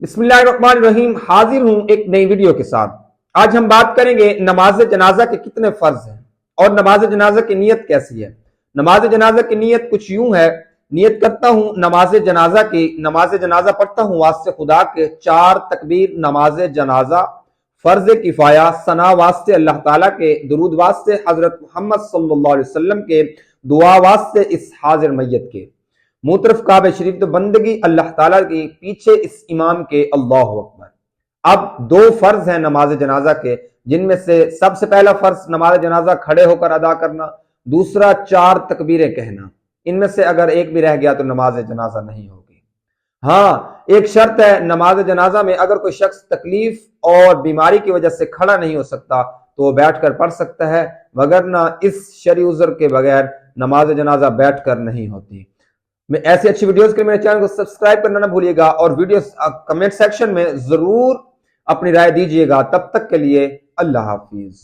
बिस्मिल्लाहिर्रहमानिर्रहीम। हाजिर हूं एक नई वीडियो के साथ। आज हम बात करेंगे नमाज जनाजा के कितने फर्ज हैं और नमाज जनाजा की नीयत कैसी है। नमाज जनाजा की नीयत कुछ यूं है, नियत करता हूं नमाज जनाजा की, नमाज जनाजा पढ़ता हूं वास्ते खुदा के, 4 तकबीर नमाज जनाजा, फर्ज किफाया, सना वास्ते अल्लाह ताला के, दुरूद वास्ते हजरत मोहम्मद सल्लल्लाहु अलैहि वसल्लम के, दुआ वास्ते इस हाजिर मैयत के, मुतरफ काबे शरीफ तो बंदगी अल्लाह ताला की, पीछे इस इमाम के, अल्लाहु अकबर। अब 2 फर्ज हैं नमाज जनाजा के, जिनमें से सबसे पहला फर्ज नमाज जनाजा खड़े होकर अदा करना, दूसरा 4 तकबीरें कहना। इनमें से अगर एक भी रह गया तो नमाज जनाजा नहीं होगी। हाँ, एक शर्त है नमाज जनाजा में, अगर कोई शख्स तकलीफ और बीमारी की वजह से खड़ा नहीं हो सकता तो वो बैठकर पढ़ सकता है, वगरना इस शरई उज़्र के बगैर नमाज जनाजा बैठकर नहीं होती। मैं ऐसी अच्छी वीडियोस के लिए मेरे चैनल को सब्सक्राइब करना ना भूलिएगा और वीडियोस कमेंट सेक्शन में जरूर अपनी राय दीजिएगा। तब तक के लिए अल्लाह हाफिज।